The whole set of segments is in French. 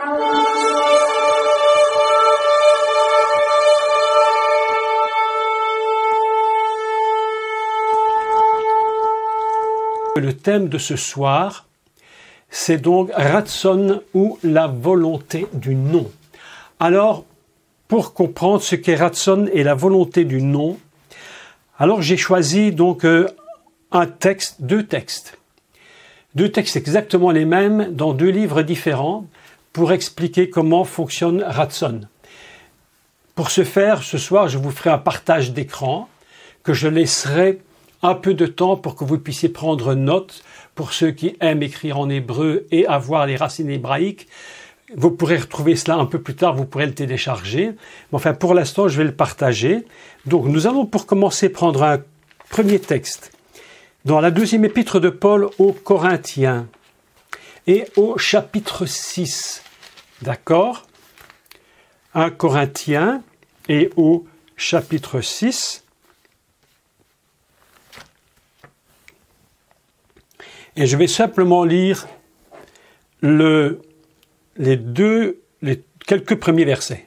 Le thème de ce soir, c'est donc Ratson ou la volonté du non. Alors, pour comprendre ce qu'est Ratson et la volonté du non, alors j'ai choisi donc deux textes exactement les mêmes dans deux livres différents pour expliquer comment fonctionne Ratson. Pour ce faire, ce soir, je vous ferai un partage d'écran que je laisserai un peu de temps pour que vous puissiez prendre note pour ceux qui aiment écrire en hébreu et avoir les racines hébraïques. Vous pourrez retrouver cela un peu plus tard, vous pourrez le télécharger. Mais enfin, pour l'instant, je vais le partager. Donc, nous allons pour commencer prendre un premier texte dans la deuxième épître de Paul aux Corinthiens et au chapitre 6. D'accord ? 1 Corinthiens et au chapitre 6. Et je vais simplement lire les quelques premiers versets.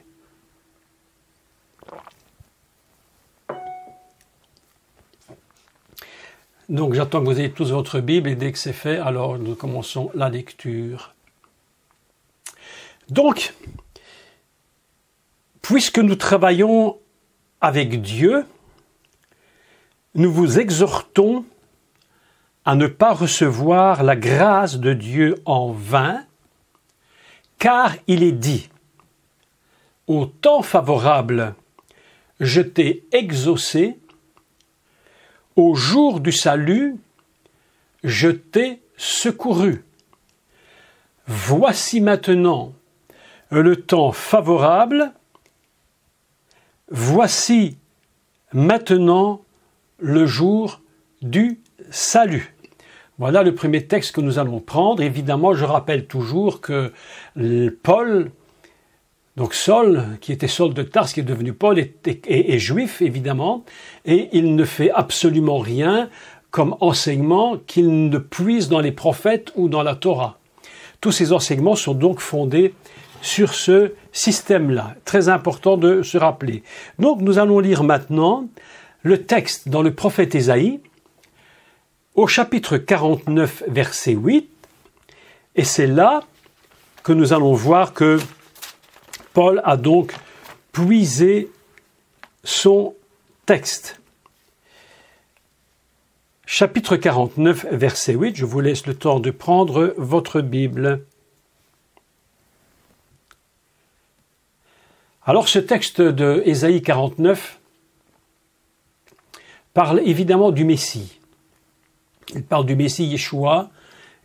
Donc j'attends que vous ayez tous votre Bible et dès que c'est fait, alors nous commençons la lecture. Donc, puisque nous travaillons avec Dieu, nous vous exhortons à ne pas recevoir la grâce de Dieu en vain, car il est dit, « Au temps favorable, je t'ai exaucé, au jour du salut, je t'ai secouru. Voici maintenant le temps favorable, voici maintenant le jour du salut. » Voilà le premier texte que nous allons prendre. Évidemment, je rappelle toujours que Paul, donc Saul, qui était Saul de Tarse, qui est devenu Paul, est juif, évidemment, et il ne fait absolument rien comme enseignement qu'il ne puise dans les prophètes ou dans la Torah. Tous ces enseignements sont donc fondés sur ce système-là. Très important de se rappeler. Donc, nous allons lire maintenant le texte dans le prophète Ésaïe, au chapitre 49, verset 8, et c'est là que nous allons voir que Paul a donc puisé son texte. Chapitre 49, verset 8, je vous laisse le temps de prendre votre Bible. Alors ce texte de Ésaïe 49 parle évidemment du Messie. Il parle du Messie Yeshua,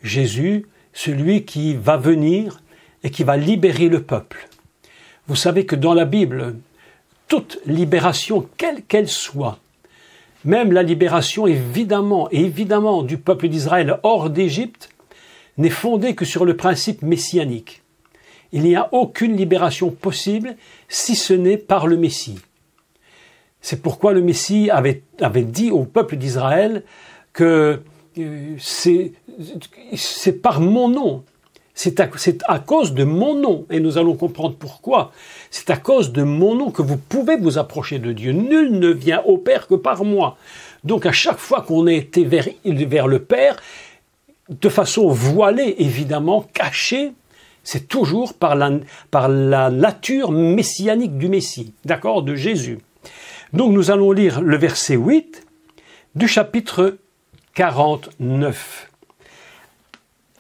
Jésus, celui qui va venir et qui va libérer le peuple. Vous savez que dans la Bible, toute libération, quelle qu'elle soit, même la libération évidemment du peuple d'Israël hors d'Égypte, n'est fondée que sur le principe messianique. Il n'y a aucune libération possible si ce n'est par le Messie. C'est pourquoi le Messie avait dit au peuple d'Israël que c'est par mon nom, c'est à cause de mon nom, et nous allons comprendre pourquoi. C'est à cause de mon nom que vous pouvez vous approcher de Dieu. Nul ne vient au Père que par moi. Donc à chaque fois qu'on a été vers le Père, de façon voilée, évidemment, cachée, c'est toujours par la nature messianique du Messie, d'accord, de Jésus. Donc nous allons lire le verset 8 du chapitre 49.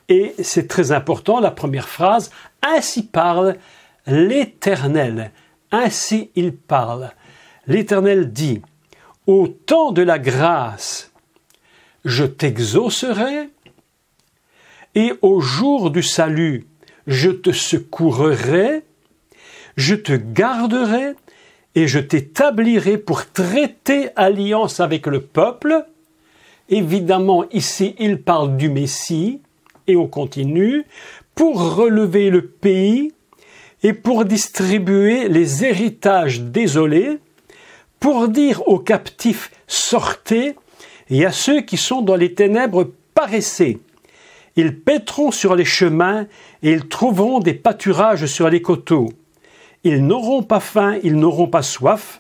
Et c'est très important, la première phrase, « Ainsi parle l'Éternel ». Ainsi il parle. L'Éternel dit, « Au temps de la grâce, je t'exaucerai, et au jour du salut, je te secourrai, je te garderai, et je t'établirai pour traiter alliance avec le peuple. » Évidemment, ici, il parle du Messie, et on continue, pour relever le pays et pour distribuer les héritages désolés, pour dire aux captifs sortez, et à ceux qui sont dans les ténèbres paraissez. Ils paîtront sur les chemins et ils trouveront des pâturages sur les coteaux. Ils n'auront pas faim, ils n'auront pas soif.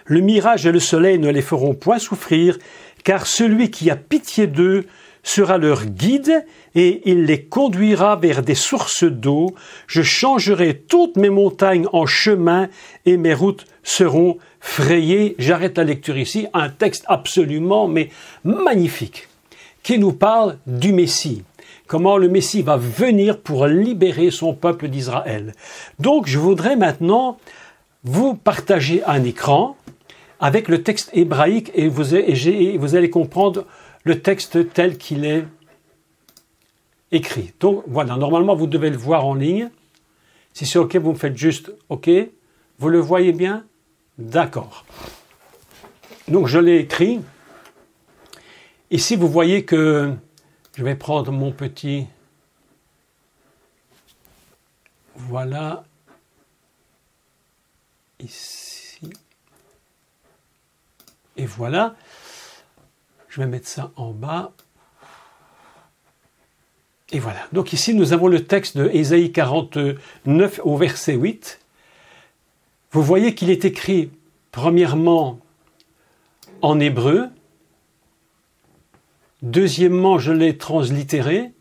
Le mirage et le soleil ne les feront point souffrir, car celui qui a pitié d'eux sera leur guide et il les conduira vers des sources d'eau. Je changerai toutes mes montagnes en chemin et mes routes seront frayées. J'arrête la lecture ici. Un texte absolument, mais magnifique, qui nous parle du Messie. Comment le Messie va venir pour libérer son peuple d'Israël. Donc, je voudrais maintenant vous partager un écran avec le texte hébraïque et vous allez comprendre le texte tel qu'il est écrit. Donc voilà, normalement vous devez le voir en ligne. Si c'est OK, vous me faites juste OK. Vous le voyez bien? D'accord. Donc je l'ai écrit. Ici vous voyez que je vais prendre mon petit... Voilà. Ici. Et voilà. Je vais mettre ça en bas. Et voilà. Donc ici, nous avons le texte de Ésaïe 49 au verset 8. Vous voyez qu'il est écrit premièrement en hébreu. Deuxièmement, je l'ai translittéré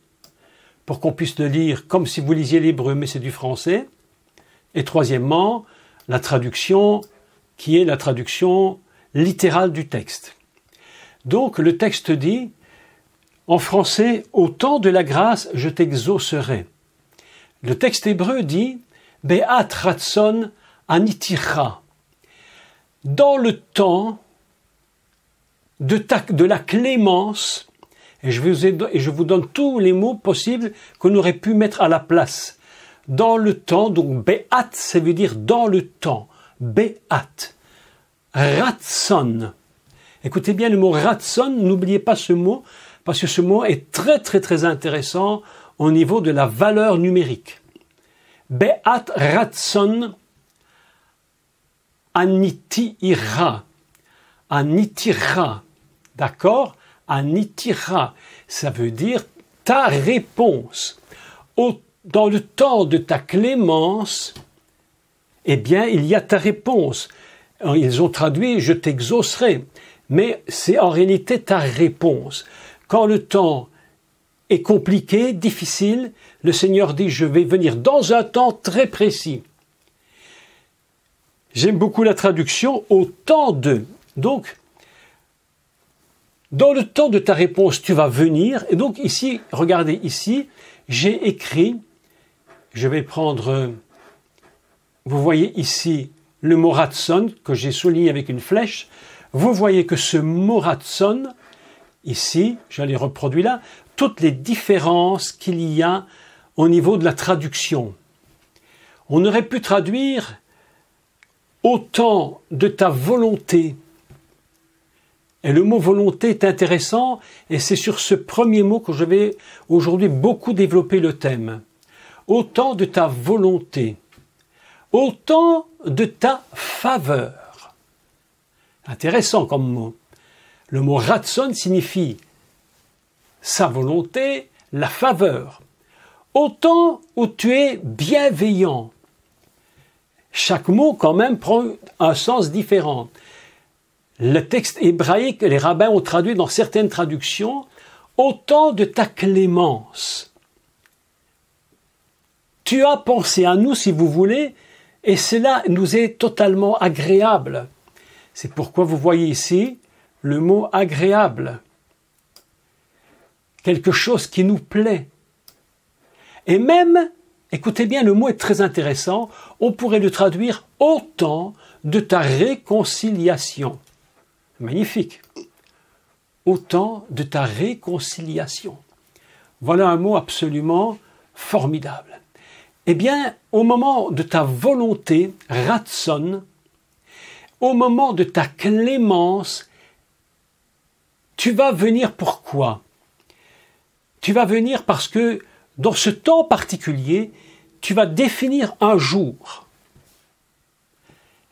pour qu'on puisse le lire comme si vous lisiez l'hébreu, mais c'est du français. Et troisièmement, la traduction qui est la traduction littérale du texte. Donc le texte dit, en français, « Au temps de la grâce, je t'exaucerai ». Le texte hébreu dit, « Be'at ratson anitira ». Dans le temps de la clémence, et je vous donne tous les mots possibles qu'on aurait pu mettre à la place. Dans le temps, donc Be'at, ça veut dire dans le temps. Be'at. Ratson. Écoutez bien le mot ratson, n'oubliez pas ce mot, parce que ce mot est très très très intéressant au niveau de la valeur numérique. Be'at ratson anitira. Anitira. D'accord? Anitira. Ça veut dire ta réponse. Dans le temps de ta clémence, eh bien, il y a ta réponse. Ils ont traduit « je t'exaucerai ». Mais c'est en réalité ta réponse. Quand le temps est compliqué, difficile, le Seigneur dit « je vais venir dans un temps très précis ». J'aime beaucoup la traduction « au temps de ». Donc, dans le temps de ta réponse, tu vas venir. Et donc ici, regardez ici, j'ai écrit, je vais prendre, vous voyez ici le mot ratson que j'ai souligné avec une flèche. Vous voyez que ce mot ratson, ici, je l'ai reproduit là, toutes les différences qu'il y a au niveau de la traduction. On aurait pu traduire autant de ta volonté. Et le mot volonté est intéressant et c'est sur ce premier mot que je vais aujourd'hui beaucoup développer le thème. Autant de ta volonté, autant de ta faveur. Intéressant comme mot. Le mot ratson signifie sa volonté, la faveur. Autant où tu es bienveillant. Chaque mot quand même prend un sens différent. Le texte hébraïque, les rabbins ont traduit dans certaines traductions autant de ta clémence. Tu as pensé à nous si vous voulez et cela nous est totalement agréable. C'est pourquoi vous voyez ici le mot agréable. Quelque chose qui nous plaît. Et même, écoutez bien, le mot est très intéressant, on pourrait le traduire autant de ta réconciliation. Magnifique. Autant de ta réconciliation. Voilà un mot absolument formidable. Eh bien, au moment de ta volonté, ratson, au moment de ta clémence, tu vas venir pourquoi? Tu vas venir parce que dans ce temps particulier, tu vas définir un jour.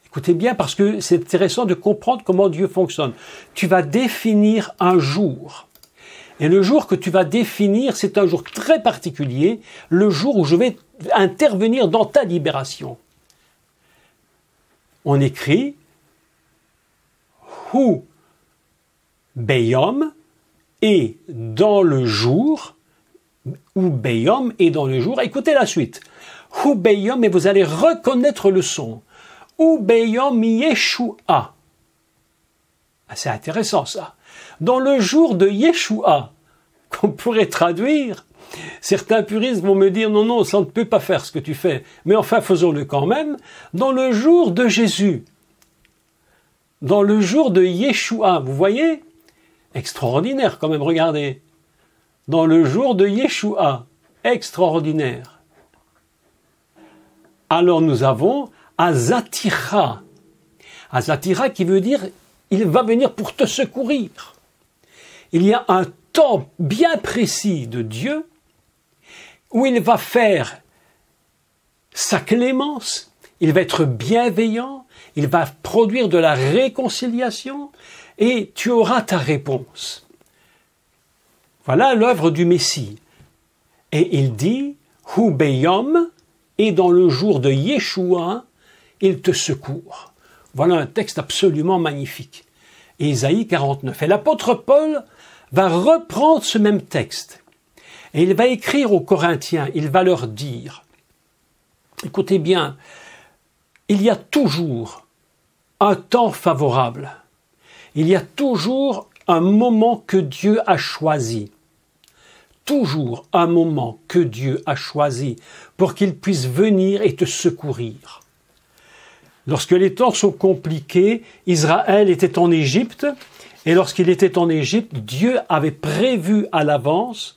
Écoutez bien parce que c'est intéressant de comprendre comment Dieu fonctionne. Tu vas définir un jour. Et le jour que tu vas définir, c'est un jour très particulier, le jour où je vais intervenir dans ta libération. On écrit Hu Beyom, et dans le jour, ou Beyom, et dans le jour. Écoutez la suite. Hu Beyom, et vous allez reconnaître le son. Hu Beyom Yeshua. C'est intéressant ça. Dans le jour de Yeshua, qu'on pourrait traduire, certains puristes vont me dire non, non, ça ne peut pas faire ce que tu fais, mais enfin faisons-le quand même. Dans le jour de Jésus, dans le jour de Yeshua, vous voyez? Extraordinaire quand même, regardez. Dans le jour de Yeshua, extraordinaire. Alors nous avons Azatira. Azatira qui veut dire il va venir pour te secourir. Il y a un temps bien précis de Dieu où il va faire sa clémence, il va être bienveillant, il va produire de la réconciliation et tu auras ta réponse. Voilà l'œuvre du Messie. Et il dit, Hu Beyom, et dans le jour de Yeshua, il te secourt. Voilà un texte absolument magnifique. Ésaïe 49. Et l'apôtre Paul va reprendre ce même texte. Et il va écrire aux Corinthiens, il va leur dire, écoutez bien, il y a toujours un temps favorable. Il y a toujours un moment que Dieu a choisi. Toujours un moment que Dieu a choisi pour qu'il puisse venir et te secourir. Lorsque les temps sont compliqués, Israël était en Égypte, et lorsqu'il était en Égypte, Dieu avait prévu à l'avance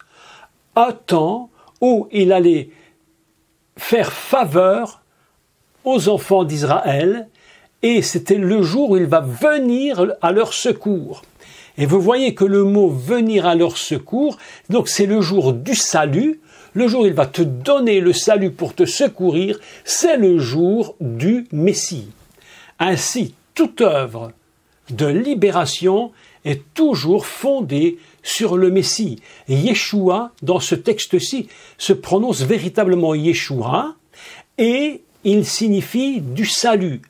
un temps où il allait faire faveur aux enfants d'Israël, et c'était le jour où il va venir à leur secours. Et vous voyez que le mot « venir à leur secours », donc c'est le jour du salut, le jour où il va te donner le salut pour te secourir, c'est le jour du Messie. Ainsi, toute œuvre de libération est toujours fondée sur le Messie. Et Yeshua, dans ce texte-ci, se prononce véritablement Yeshua, et il signifie du salut.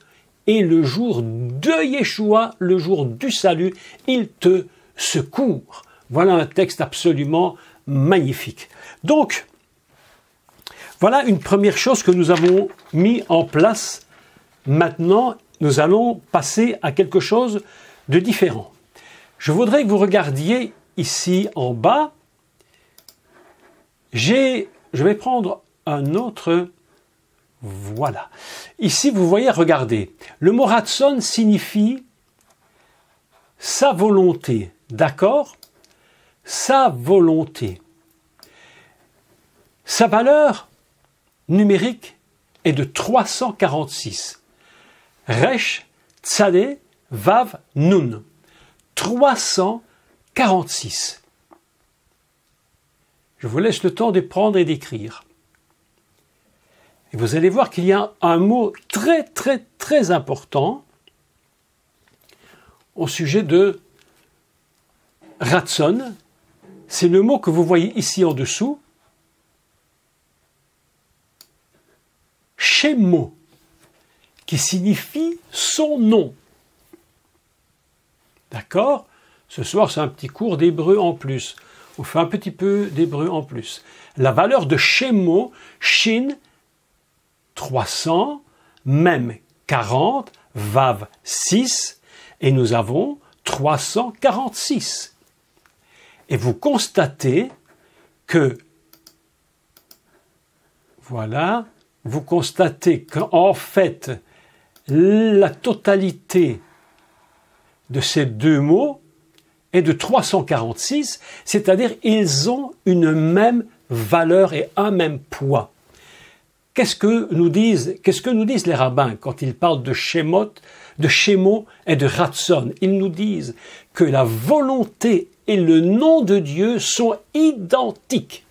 Et le jour de Yeshua, le jour du salut, il te secourt. Voilà un texte absolument magnifique. Donc, voilà une première chose que nous avons mis en place. Maintenant, nous allons passer à quelque chose de différent. Je voudrais que vous regardiez ici en bas. Je vais prendre un autre. Voilà. Ici, vous voyez, regardez. Le mot ratson signifie sa volonté. D'accord? Sa volonté. Sa valeur numérique est de 346. Resh, Tzadeh, Vav, Nun. 346. Je vous laisse le temps de prendre et d'écrire. Et vous allez voir qu'il y a un mot très, très, très important au sujet de Ratson. C'est le mot que vous voyez ici en dessous. Shemo, qui signifie son nom. D'accord? Ce soir, c'est un petit cours d'hébreu en plus. On fait un petit peu d'hébreu en plus. La valeur de Shemo, Shin, 300, Mem 40, Vav 6, et nous avons 346. Et vous constatez que, voilà, vous constatez qu'en fait, la totalité de ces deux mots est de 346, c'est-à-dire ils ont une même valeur et un même poids. Qu'est-ce que nous disent les rabbins quand ils parlent de Shemot, de Shemo et de Ratson? Ils nous disent que la volonté et le nom de Dieu sont identiques.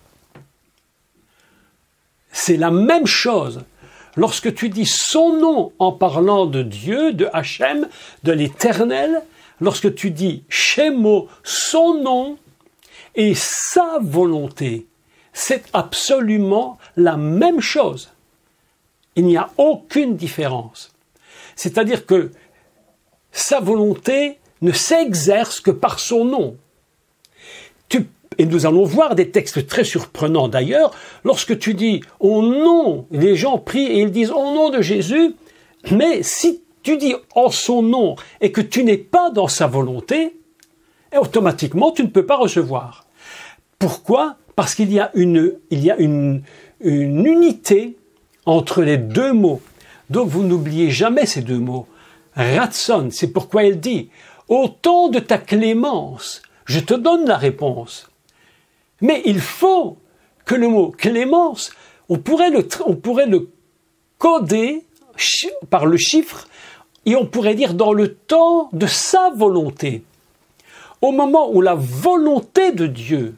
C'est la même chose. Lorsque tu dis son nom en parlant de Dieu, de Hachem, de l'Éternel, lorsque tu dis Shemo, son nom, et sa volonté. C'est absolument la même chose. Il n'y a aucune différence. C'est-à-dire que sa volonté ne s'exerce que par son nom. Et nous allons voir des textes très surprenants d'ailleurs, lorsque tu dis « au nom », les gens prient et ils disent « au nom de Jésus », mais si tu dis « en son nom » et que tu n'es pas dans sa volonté, automatiquement tu ne peux pas recevoir. Pourquoi ? Parce qu'il y a une unité entre les deux mots. Donc vous n'oubliez jamais ces deux mots. Ratson, c'est pourquoi elle dit « au temps de ta clémence, je te donne la réponse ». Mais il faut que le mot clémence, on pourrait le coder par le chiffre et on pourrait dire dans le temps de sa volonté. Au moment où la volonté de Dieu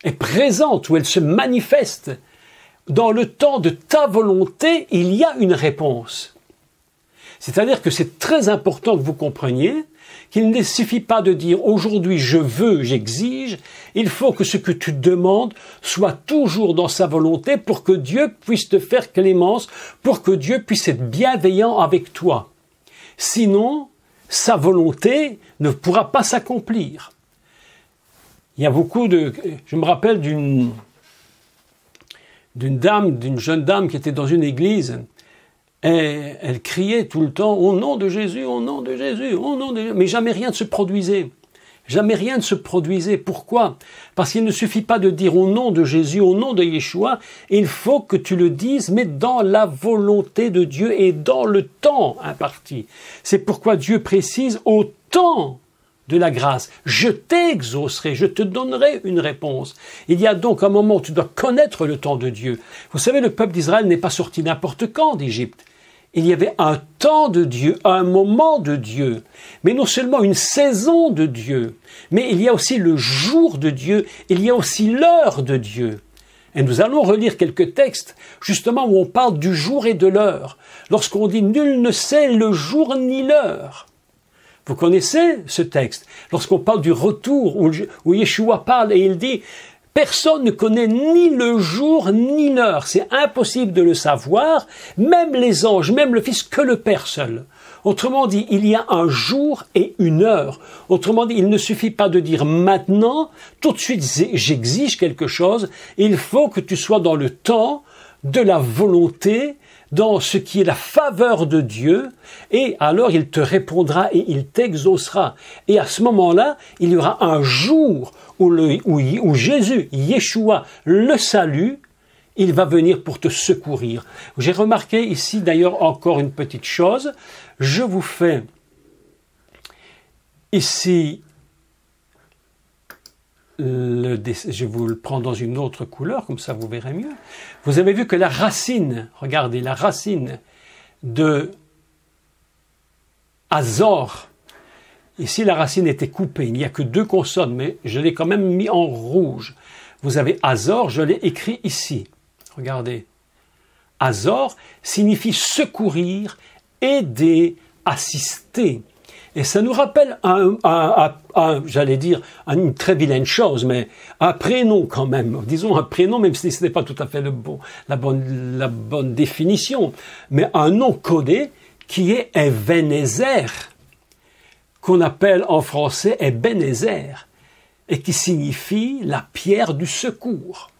est présente, où elle se manifeste, dans le temps de ta volonté, il y a une réponse. C'est-à-dire que c'est très important que vous compreniez qu'il ne suffit pas de dire « aujourd'hui je veux, j'exige », il faut que ce que tu demandes soit toujours dans sa volonté pour que Dieu puisse te faire clémence, pour que Dieu puisse être bienveillant avec toi. Sinon, sa volonté ne pourra pas s'accomplir. Il y a beaucoup de... Je me rappelle d'une jeune dame qui était dans une église. Et elle criait tout le temps « au nom de Jésus, au nom de Jésus, au nom de Jésus ». Mais jamais rien ne se produisait. Jamais rien ne se produisait. Pourquoi ? Parce qu'il ne suffit pas de dire « au nom de Jésus, au nom de Yeshua ». Il faut que tu le dises, mais dans la volonté de Dieu et dans le temps imparti. C'est pourquoi Dieu précise « au temps de la grâce, je t'exaucerai, je te donnerai une réponse ». Il y a donc un moment où tu dois connaître le temps de Dieu. Vous savez, le peuple d'Israël n'est pas sorti n'importe quand d'Égypte. Il y avait un temps de Dieu, un moment de Dieu, mais non seulement une saison de Dieu, mais il y a aussi le jour de Dieu, il y a aussi l'heure de Dieu. Et nous allons relire quelques textes, justement, où on parle du jour et de l'heure. Lorsqu'on dit « nul ne sait le jour ni l'heure ». Vous connaissez ce texte, lorsqu'on parle du retour, où Yeshua parle et il dit « personne ne connaît ni le jour ni l'heure ». C'est impossible de le savoir, même les anges, même le Fils, que le Père seul. Autrement dit, il y a un jour et une heure. Autrement dit, il ne suffit pas de dire maintenant, tout de suite j'exige quelque chose. Il faut que tu sois dans le temps de la volonté, dans ce qui est la faveur de Dieu, et alors il te répondra et il t'exaucera. Et à ce moment-là, il y aura un jour où Jésus, Yeshua, le salut, il va venir pour te secourir. J'ai remarqué ici d'ailleurs encore une petite chose. Je vous fais ici, je vous le prends dans une autre couleur, comme ça vous verrez mieux. Vous avez vu que la racine, regardez, la racine de Azor, ici la racine était coupée, il n'y a que 2 consonnes, mais je l'ai quand même mis en rouge. Vous avez Azor, je l'ai écrit ici. Regardez. Azor signifie secourir, aider, assister. Et ça nous rappelle j'allais dire, une très vilaine chose, mais un prénom quand même. Disons un prénom, même si ce n'est pas tout à fait la bonne définition. Mais un nom codé qui est Ebenezer, qu'on appelle en français Ebenezer, et qui signifie la pierre du secours.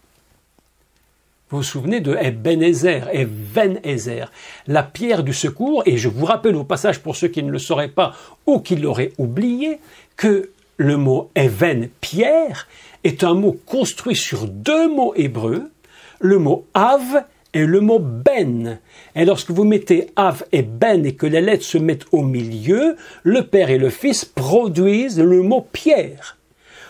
Vous vous souvenez de Ebenezer, la pierre du secours, et je vous rappelle au passage pour ceux qui ne le sauraient pas ou qui l'auraient oublié, que le mot Even, pierre, est un mot construit sur 2 mots hébreux, le mot Av et le mot Ben. Et lorsque vous mettez Av et Ben et que les lettres se mettent au milieu, le Père et le Fils produisent le mot pierre.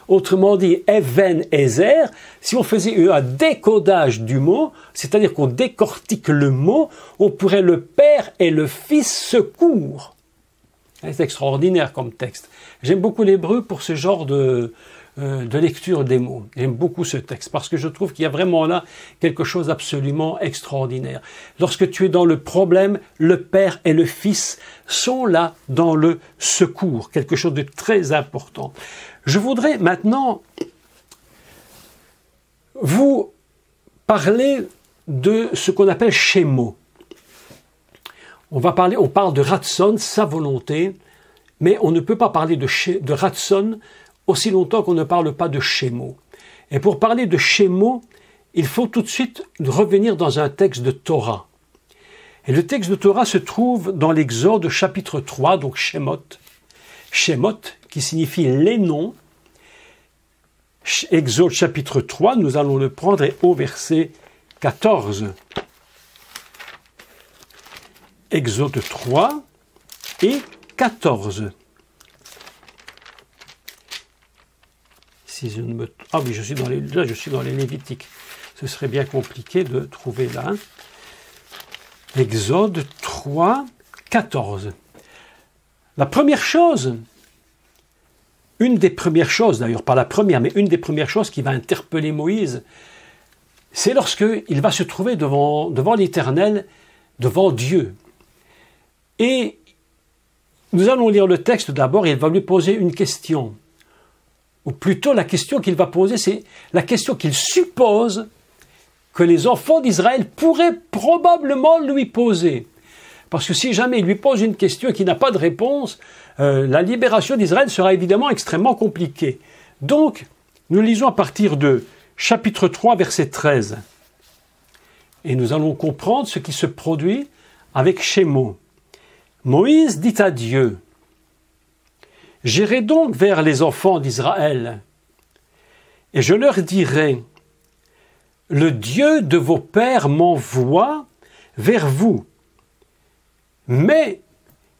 Autrement dit, Ebenezer, si on faisait un décodage du mot, c'est-à-dire qu'on décortique le mot, on pourrait le Père et le Fils secours. C'est extraordinaire comme texte. J'aime beaucoup l'hébreu pour ce genre de de lecture des mots. J'aime beaucoup ce texte parce que je trouve qu'il y a vraiment là quelque chose d'absolument extraordinaire. Lorsque tu es dans le problème, le Père et le Fils sont là dans le secours, quelque chose de très important. Je voudrais maintenant vous parler de ce qu'on appelle Shemo. On parle de Ratson, sa volonté, mais on ne peut pas parler de Ratson aussi longtemps qu'on ne parle pas de Shemo. Et pour parler de Shemo, il faut tout de suite revenir dans un texte de Torah. Et le texte de Torah se trouve dans l'Exode chapitre 3, donc Shemot. Shemot, qui signifie les noms. Exode chapitre 3, nous allons le prendre au verset 14. Exode 3 et 14. Si je ne me... Ah oui, je suis dans les Lévitiques. Ce serait bien compliqué de trouver là. Exode 3, 14. La première chose, une des premières choses, d'ailleurs pas la première, mais une des premières choses qui va interpeller Moïse, c'est lorsqu'il va se trouver devant l'Éternel, devant Dieu. Et nous allons lire le texte d'abord et il va lui poser une question. Ou plutôt la question qu'il va poser, c'est la question qu'il suppose que les enfants d'Israël pourraient probablement lui poser. Parce que si jamais il lui pose une question qui n'a pas de réponse, la libération d'Israël sera évidemment extrêmement compliquée. Donc, nous lisons à partir de chapitre 3, verset 13. Et nous allons comprendre ce qui se produit avec Shemo. Moïse dit à Dieu, « J'irai donc vers les enfants d'Israël, et je leur dirai, « Le Dieu de vos pères m'envoie vers vous. Mais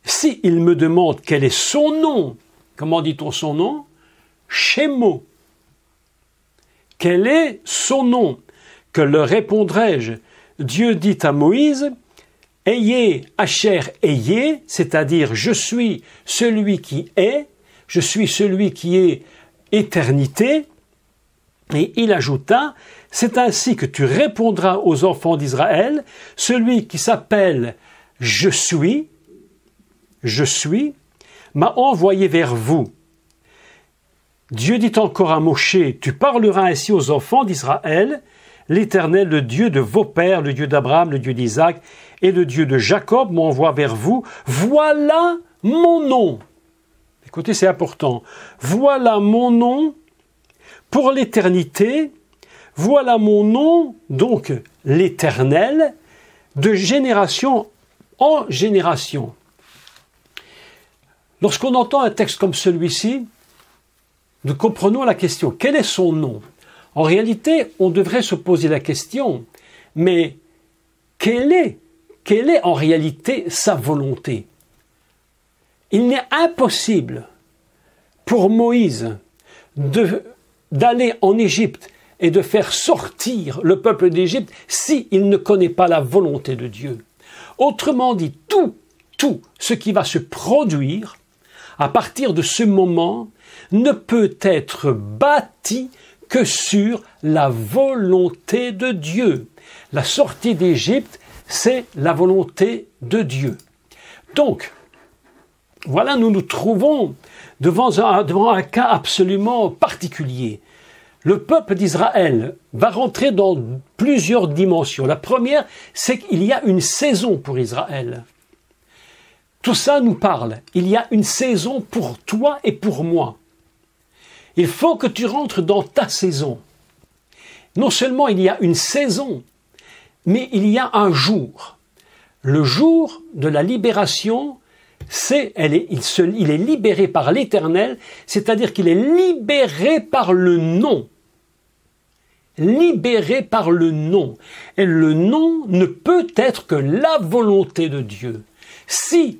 si il me demande quel est son nom, comment dit-on son nom? Shemo. Quel est son nom? Que leur répondrai-je? Dieu dit à Moïse, « Ayez, Asher, ayez, c'est-à-dire je suis celui qui est, je suis celui qui est éternité. » Et il ajouta, « C'est ainsi que tu répondras aux enfants d'Israël, celui qui s'appelle je suis, m'a envoyé vers vous. » Dieu dit encore à Moshe, « Tu parleras ainsi aux enfants d'Israël, l'Éternel, le Dieu de vos pères, le Dieu d'Abraham, le Dieu d'Isaac et le Dieu de Jacob m'envoie vers vous. Voilà mon nom. » Écoutez, c'est important. « Voilà mon nom pour l'éternité. Voilà mon nom, donc l'Éternel, de génération en génération. » Lorsqu'on entend un texte comme celui-ci, nous comprenons la question. Quel est son nom? En réalité, on devrait se poser la question, mais quelle est en réalité sa volonté? Il n'est impossible pour Moïse d'aller en Égypte et de faire sortir le peuple d'Égypte s'il ne connaît pas la volonté de Dieu. Autrement dit, tout ce qui va se produire à partir de ce moment ne peut être bâti que sur la volonté de Dieu. La sortie d'Égypte, c'est la volonté de Dieu. Donc, voilà, nous nous trouvons devant un cas absolument particulier. Le peuple d'Israël va rentrer dans plusieurs dimensions. La première, c'est qu'il y a une saison pour Israël. Tout ça nous parle. Il y a une saison pour toi et pour moi. Il faut que tu rentres dans ta saison. Non seulement il y a une saison, mais il y a un jour. Le jour de la libération, il est libéré par l'Éternel, c'est-à-dire qu'il est libéré par le nom. Libéré par le nom. Et le nom ne peut être que la volonté de Dieu. Si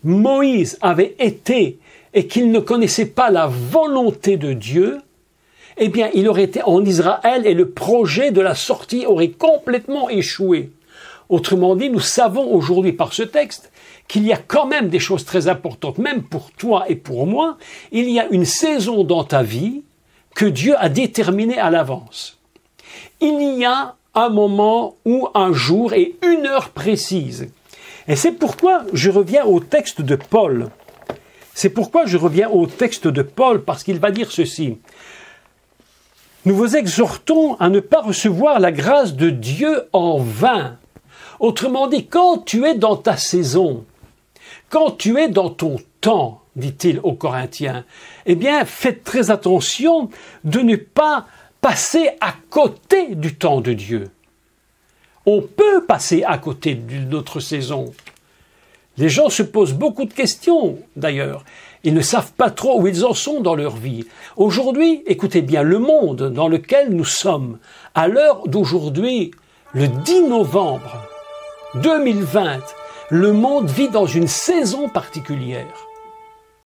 Moïse avait été et qu'il ne connaissait pas la volonté de Dieu, eh bien, il aurait été en Israël et le projet de la sortie aurait complètement échoué. Autrement dit, nous savons aujourd'hui par ce texte qu'il y a quand même des choses très importantes, même pour toi et pour moi. Il y a une saison dans ta vie, que Dieu a déterminé à l'avance. Il y a un moment ou un jour et une heure précise. Et c'est pourquoi je reviens au texte de Paul. Parce qu'il va dire ceci. Nous vous exhortons à ne pas recevoir la grâce de Dieu en vain. Autrement dit, quand tu es dans ta saison, quand tu es dans ton temps, dit-il aux Corinthiens, eh bien, faites très attention de ne pas passer à côté du temps de Dieu. On peut passer à côté de notre saison. Les gens se posent beaucoup de questions, d'ailleurs. Ils ne savent pas trop où ils en sont dans leur vie. Aujourd'hui, écoutez bien, le monde dans lequel nous sommes, à l'heure d'aujourd'hui, le 10 novembre 2020, le monde vit dans une saison particulière.